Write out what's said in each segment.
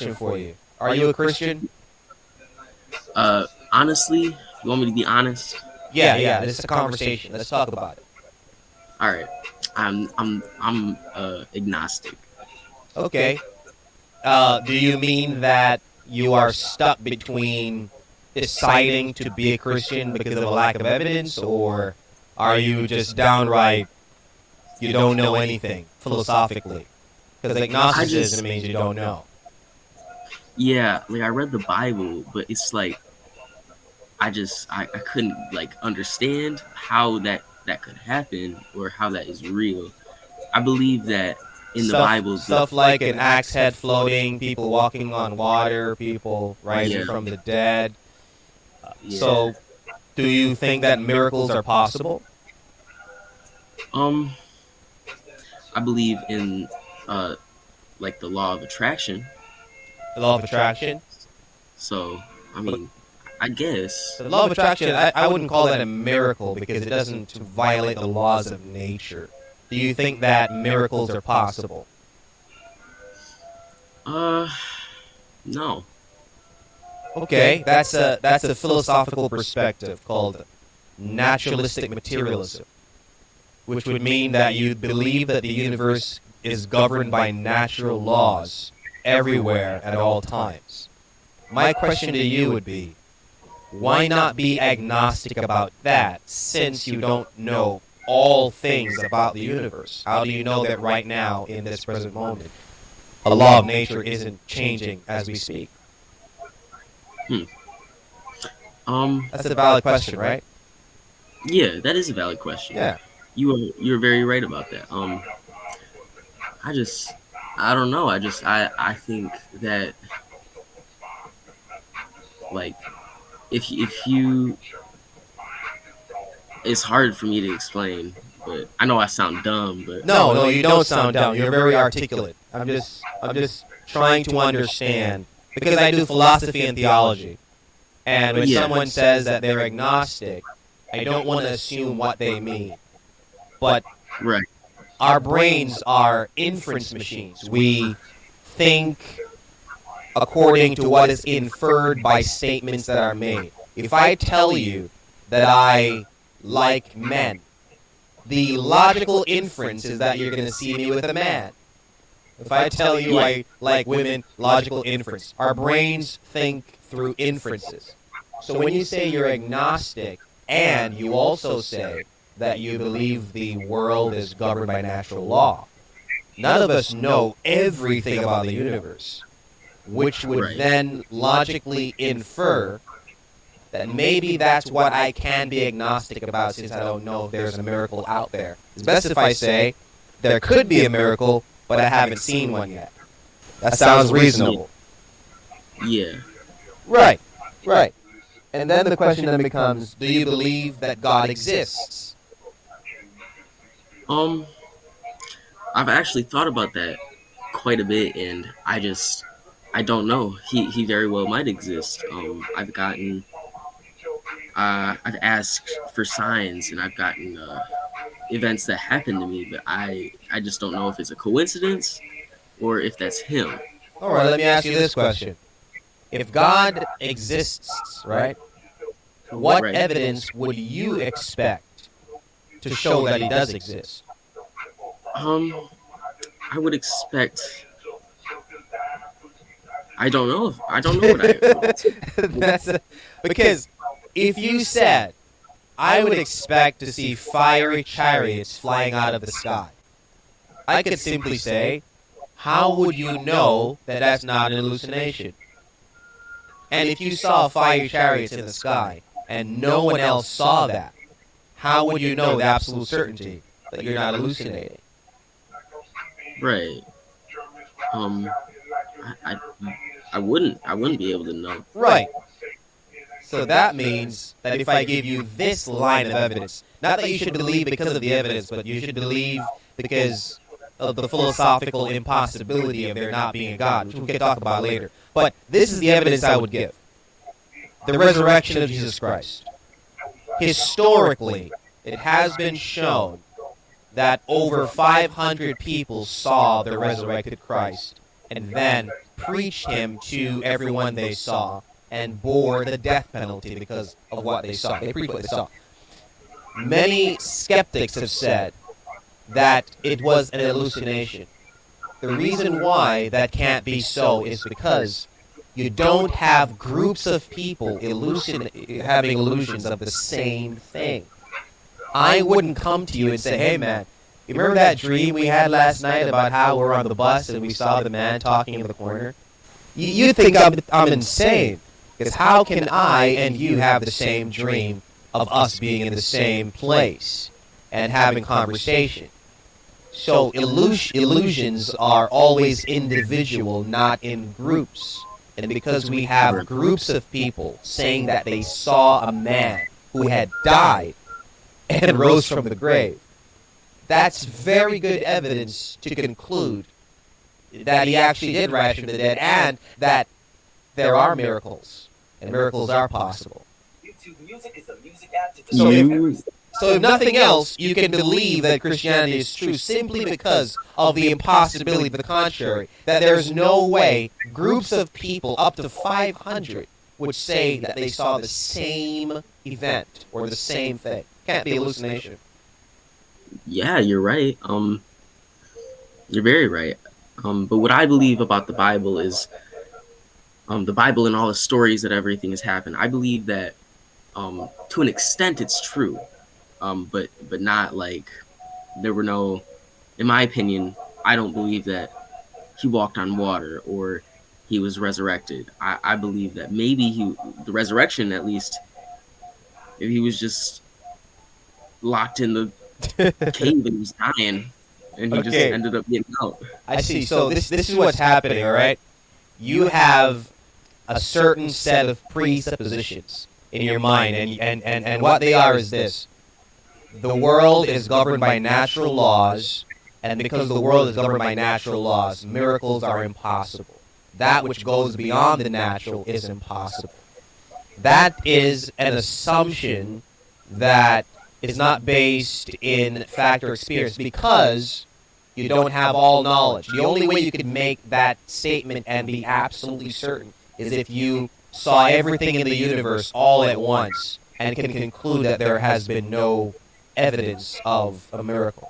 for you. Are you a Christian? Honestly, you want me to be honest? Yeah. This is a conversation. Let's talk about it. All right. I'm agnostic. Okay. Do you mean that you are stuck between deciding to be a Christian because of a lack of evidence, or are you just downright you don't know anything philosophically? Because I agnosticism just means you don't know. yeah, like I read the Bible, but it's like I couldn't like understand how that could happen or how that is real. I believe that in the Bible, Stuff like an axe head floating, people walking on water, people rising yeah, from the dead. yeah. So, do you think that miracles are possible? Um, I believe in uh like the law of attraction. The law of attraction? So I But mean, I guess the law of attraction, I wouldn't call that a miracle because it doesn't violate the laws of nature. Do you think that miracles are possible? uh no. Okay, that's a philosophical perspective called naturalistic materialism, which would mean that you believe that the universe is governed by natural laws everywhere at all times. My question to you would be, why not be agnostic about that since you don't know all things about the universe? How do you know that right now, in this present moment, a law of nature isn't changing as we speak? Hmm. Um. That's a valid question, right? Yeah, that is a valid question. Yeah. You're very right about that. I just I don't know. I think that like if you it's hard for me to explain, but I know I sound dumb, but No, you don't sound dumb. You're very articulate. I'm just trying to understand because I do philosophy and theology. And when yeah, someone says that they're agnostic, I don't want to assume what they mean. But right, our brains are inference machines. We think according to what is inferred by statements that are made. If I tell you that I like men, the logical inference is that you're going to see me with a man. If I tell you yeah, I like women, logical inference. Our brains think through inferences. So when you say you're agnostic and you also say that you believe the world is governed by natural law, none of us know everything about the universe, which would right, then logically infer that maybe that's what I can be agnostic about since I don't know if there's a miracle out there. It's best if I say there could be a miracle, but I haven't seen one yet. That sounds reasonable. yeah. Right, right. And then the question then becomes, do you believe that God exists? Um, I've actually thought about that quite a bit, and I don't know. He very well might exist. I've asked for signs, and I've gotten events that happen to me, but I just don't know if it's a coincidence or if that's him. All right, let me ask you this question. If God exists, right, what Right. evidence would you expect to show that he does exist? I would expect. I don't know what Because if you said, I would expect to see fiery chariots flying out of the sky, I could simply say, how would you know that that's not an hallucination? And if you saw fiery chariots in the sky and no one else saw that, how would you know with absolute certainty that you're not hallucinating? Right. Um, I wouldn't be able to know. Right. So that means that if I give you this line of evidence, not that you should believe because of the evidence, but you should believe because of the philosophical impossibility of there not being a God, which we can talk about later. But this is the evidence I would give. The resurrection of Jesus Christ. Historically, it has been shown that over 500 people saw the resurrected Christ and then preached him to everyone they saw and bore the death penalty because of what they saw. They preached what they saw. Many skeptics have said that it was an hallucination. The reason why that can't be so is because you don't have groups of people having illusions of the same thing. I wouldn't come to you and say, hey man, you remember that dream we had last night about how we're on the bus and we saw the man talking in the corner? You think I'm insane. Because how can I and you have the same dream of us being in the same place and having conversation? So illusions are always individual, not in groups. And because we have groups of people saying that they saw a man who had died and rose from the grave, that's very good evidence to conclude that he actually did rise from the dead and that there are miracles. And miracles are possible. YouTube Music is a music app to So if nothing else, you can believe that Christianity is true simply because of the impossibility of the contrary. That there's no way groups of people, up to 500, would say that they saw the same event or the same thing. Can't be hallucination. Yeah, you're right. You're very right. But what I believe about the Bible is the Bible and all the stories that everything has happened. I believe that to an extent it's true, but not like there were no. In my opinion, I don't believe that he walked on water or he was resurrected. I believe that maybe the resurrection, at least, if he was just locked in the cave and he was dying, and he just ended up getting out. I see. So this is what's happening, all right? You have a certain set of presuppositions in your mind, and what they are is this. The world is governed by natural laws, and because the world is governed by natural laws, miracles are impossible. That which goes beyond the natural is impossible. That is an assumption that is not based in fact or experience because you don't have all knowledge. The only way you can make that statement and be absolutely certain is if you saw everything in the universe all at once and can conclude that there has been no evidence of a miracle.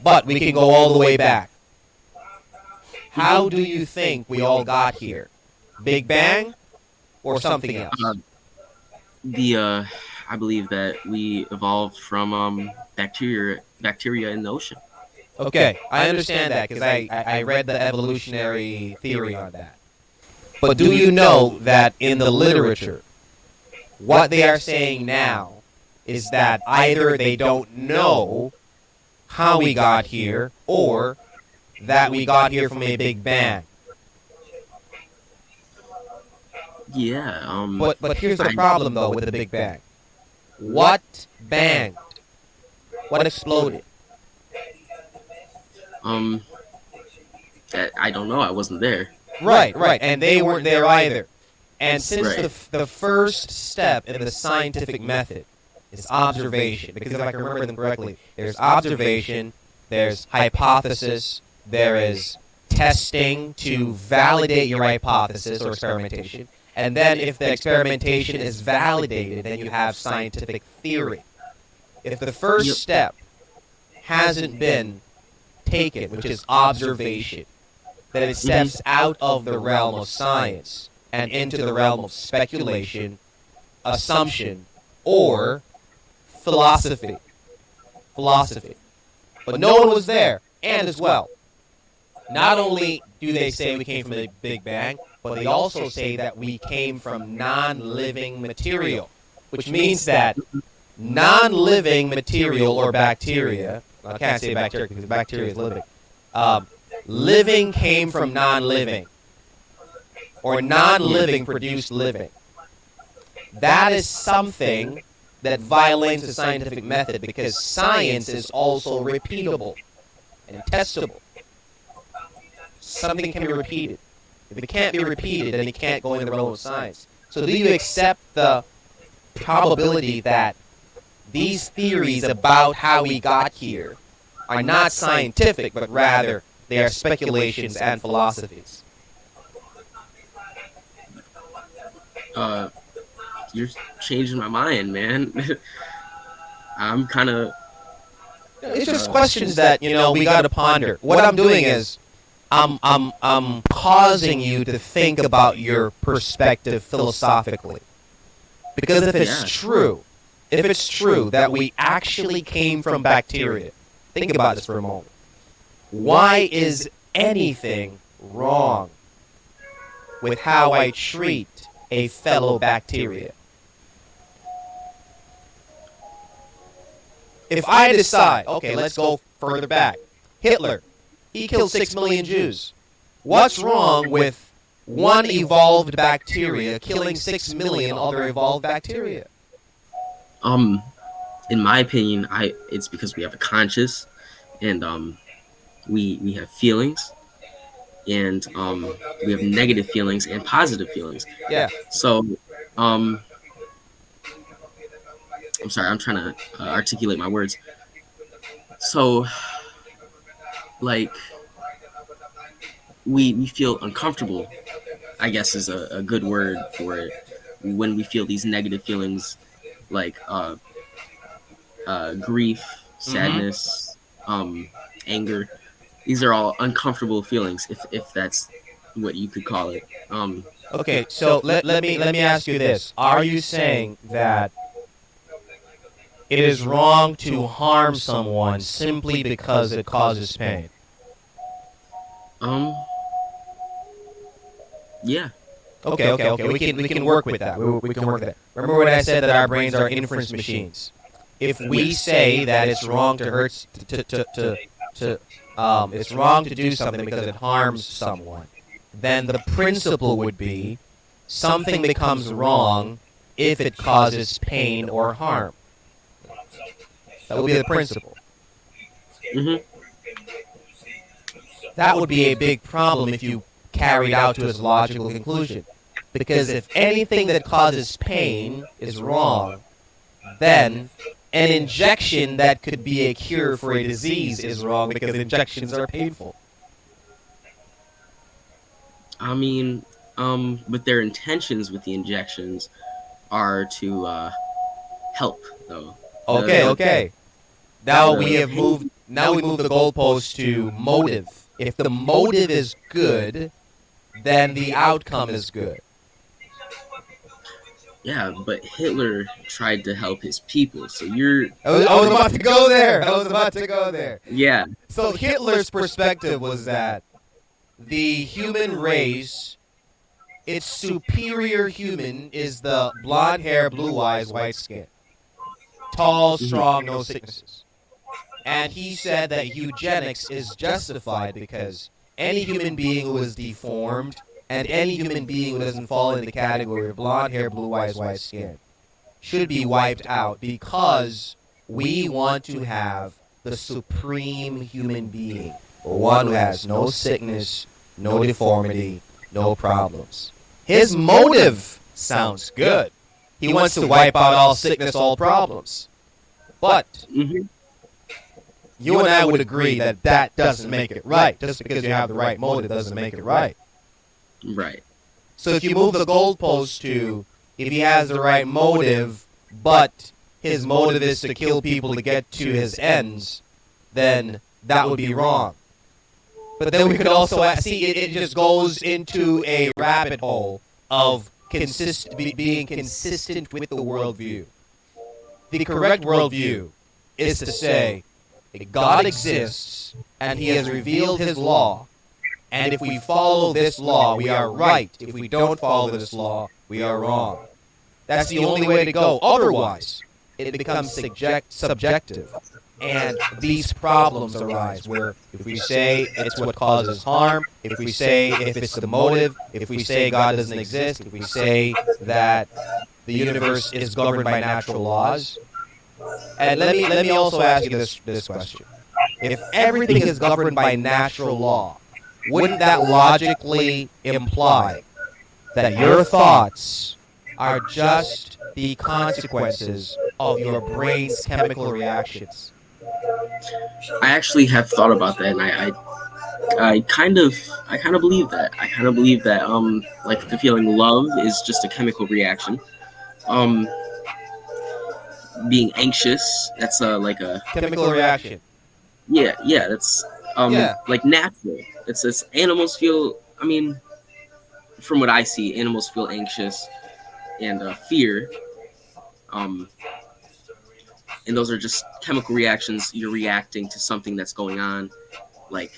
But we can go all the way back. How do you think we all got here? Big Bang or something else? I believe that we evolved from bacteria in the ocean. Okay, I understand that because I read the evolutionary theory on that. But do you know that in the literature, what they are saying now is that either they don't know how we got here or that we got here from a Big Bang? Yeah. But here's the problem, though, with the Big Bang. What banged? What exploded? I don't know. I wasn't there. Right. And they weren't there either. And since the first step in the scientific method is observation, because if I can remember them correctly, there's observation, there's hypothesis, there is testing to validate your hypothesis or experimentation, and then if the experimentation is validated, then you have scientific theory. If the first step hasn't been taken, which is observation, then it steps out of the realm of science and into the realm of speculation, assumption, or philosophy. But no one was there, and as well, not only do they say we came from the Big Bang, but they also say that we came from non-living material, which means that non-living material or bacteria, I can't say bacteria because bacteria is living, living came from non-living, or non-living produced living. That is something that violates the scientific method because science is also repeatable and testable. Something can be repeated. If it can't be repeated, then it can't go in the realm of science. So do you accept the probability that these theories about how we got here are not scientific, but rather they are speculations and philosophies? you're changing my mind, man. I'm kind of. It's just questions that we got to ponder. What I'm doing is I'm causing you to think about your perspective philosophically, because if it's true that we actually came from bacteria, think about this for a moment. Why is anything wrong with how I treat a fellow bacteria? If I decide, okay, let's go further back. Hitler, he killed 6 million Jews. What's wrong with one evolved bacteria killing 6 million other evolved bacteria? In my opinion, it's because we have a conscience, and we have feelings, and we have negative feelings and positive feelings. Yeah. So, I'm sorry, I'm trying to articulate my words. So, like, we feel uncomfortable, I guess is a good word for it, when we feel these negative feelings, like grief, sadness, anger. These are all uncomfortable feelings, if that's what you could call it. Okay, so let me ask you this. Are you saying that it is wrong to harm someone simply because it causes pain? Yeah. Okay. We can work with that. We can work with that. Remember when I said that our brains are inference machines? If we say that it's wrong to hurt, it's wrong to do something because it harms someone, then the principle would be something becomes wrong if it causes pain or harm. That would be the principle. Mm-hmm. That would be a big problem if you carried out to its logical conclusion. Because if anything that causes pain is wrong, then an injection that could be a cure for a disease is wrong, because injections are painful. I mean, but their intentions with the injections are to help, though. Okay. Now we move the goalpost to motive. If the motive is good, then the outcome is good. Yeah, but Hitler tried to help his people, so you're... I was about to go there. Yeah. So Hitler's perspective was that the human race, its superior human, is the blonde hair, blue eyes, white skin. Tall, strong, no sicknesses. And he said that eugenics is justified because any human being who is deformed and any human being who doesn't fall in the category of blonde hair, blue eyes, white skin should be wiped out, because we want to have the supreme human being, one who has no sickness, no deformity, no problems. His motive sounds good. He wants to wipe out all sickness, all problems. But you and I would agree that that doesn't make it right. Just because you have the right motive doesn't make it right. Right. So if you move the goalpost to, if he has the right motive, but his motive is to kill people to get to his ends, then that would be wrong. But then we could also see it just goes into a rabbit hole of being consistent with the worldview. The correct worldview is to say that God exists and he has revealed his law. And if we follow this law, we are right. If we don't follow this law, we are wrong. That's the only way to go. Otherwise, it becomes subjective. And these problems arise where if we say it's what causes harm, if we say if it's the motive, if we say God doesn't exist, if we say that the universe is governed by natural laws. And let me also ask you this question. If everything is governed by natural law, wouldn't that logically imply that your thoughts are just the consequences of your brain's chemical reactions? I actually have thought about that, and I kind of believe that. I kind of believe that like the feeling love is just a chemical reaction. Um, Being anxious, that's like a Chemical reaction. yeah, that's Yeah. like natural. It's animals feel. I mean, from what I see, animals feel anxious and fear. Um, and those are just chemical reactions. You're reacting to something that's going on. Like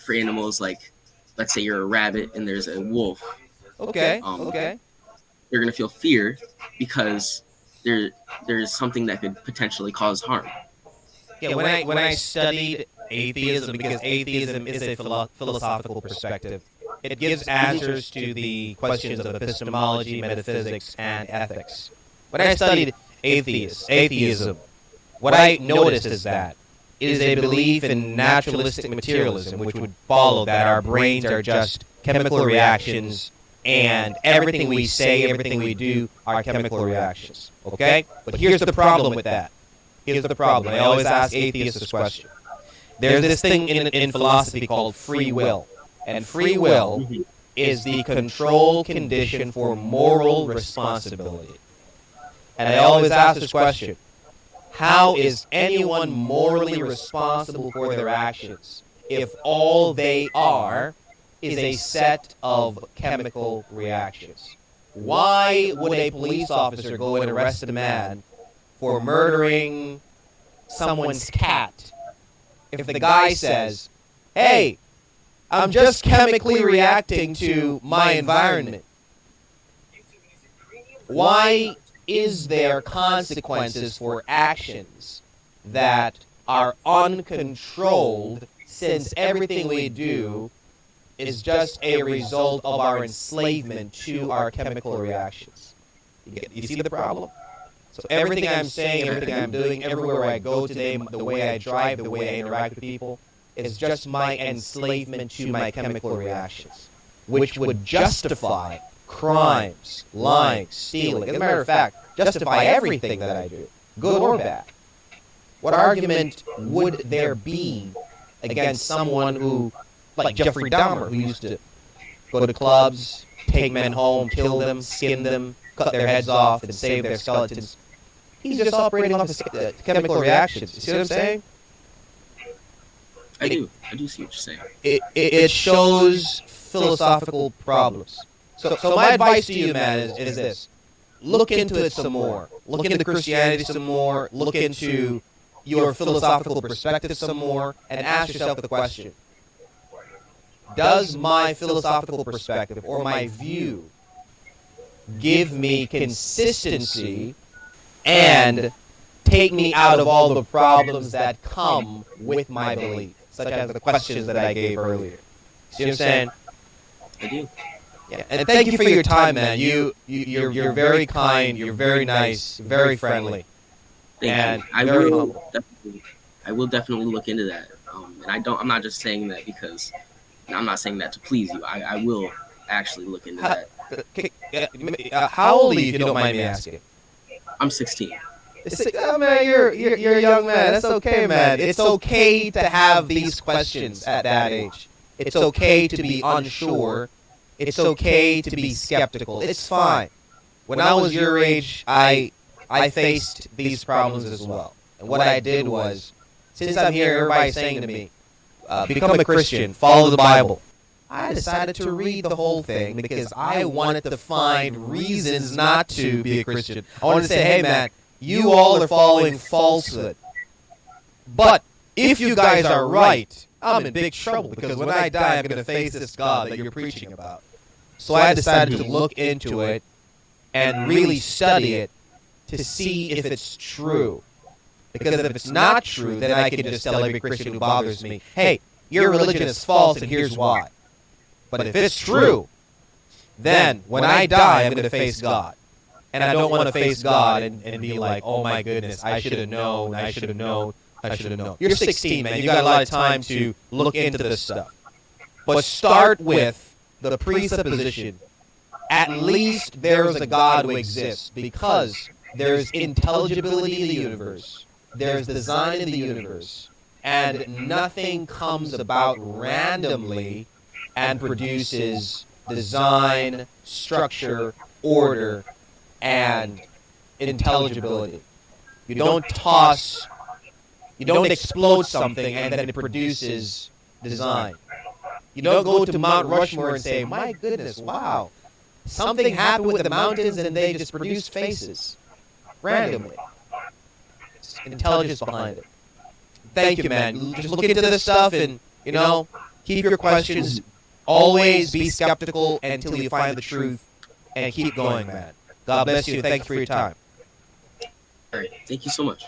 for animals, like let's say you're a rabbit and there's a wolf. Okay. Um, Okay. you're gonna feel fear because there there's something that could potentially cause harm. Yeah. When I studied atheism, because atheism is a philosophical perspective, it gives answers to the questions of epistemology, metaphysics, and ethics. When I studied atheism, what I noticed is that it is a belief in naturalistic materialism, which would follow that our brains are just chemical reactions, and everything we say, everything we do are chemical reactions. Okay? But here's the problem with that. Here's the problem. I always ask atheists this question. There's this thing in philosophy called free will. And free will Mhm. is the control condition for moral responsibility. And I always ask this question. How is anyone morally responsible for their actions if all they are is a set of chemical reactions? Why would a police officer go and arrest a man for murdering someone's cat if the guy says, hey, I'm just chemically reacting to my environment? Why is there consequences for actions that are uncontrolled, since everything we do is just a result of our enslavement to our chemical reactions? You see the problem? So everything I'm saying, everything I'm doing, everywhere I go today, the way I drive, the way I interact with people, is just my enslavement to my chemical reactions, which would justify crimes, lying, stealing. As a matter of fact, justify everything that I do, good or bad. What argument would there be against someone who, like Jeffrey Dahmer, who used to go to clubs, take men home, kill them, skin them, cut their heads off, and save their skeletons? He's just operating off of chemical reactions. You see what I'm saying? I do see what you're saying. It shows philosophical problems. So my advice to you, man, is this. Look into it some more. Look into Christianity some more. Look into your philosophical perspective some more, and ask yourself the question. Does my philosophical perspective or my view give me consistency and take me out of all the problems that come with my belief, such as the questions that I gave earlier? See what I'm saying? I do. Yeah. And thank you for your time, man. You're very kind. You're very nice. Very friendly. Thank you. I will definitely look into that. And I'm not just saying that because I'm not saying that to please you. I will actually look into that. How old are you, if you don't mind me asking? I'm 16. Oh, man, you're a young man. That's okay, man. It's okay to have these questions at that age. It's okay to be unsure. It's okay to be skeptical. It's fine. When I was your age, I faced these problems as well. And what I did was, since I'm here, everybody's saying to me, become a Christian, follow the Bible. I decided to read the whole thing because I wanted to find reasons not to be a Christian. I wanted to say, hey, man, you all are following falsehood. But if you guys are right, I'm in big trouble because when I die, I'm going to face this God that you're preaching about. So I decided to look into it and really study it to see if it's true. Because if it's not true, then I can just tell every Christian who bothers me, hey, your religion is false and here's why. But if it's true, then when I die, I'm going to face God. And I don't want to face God and be like, oh my goodness, I should have known, I should have known, I should have known. You're 16, man. You got a lot of time to look into this stuff. But start with the presupposition, at least there's a God who exists, because there's intelligibility in the universe, there's design in the universe, And nothing comes about randomly and produces design, structure, order, and intelligibility. You don't explode something and then it produces design. You don't go to Mount Rushmore and say, my goodness, wow, something happened with the mountains and they just produced faces randomly. It's intelligence behind it. Thank you, man. Just look into this stuff and, keep your questions. Always be skeptical until you find the truth and keep going, man. God bless you. Thank you for your time. All right. Thank you so much.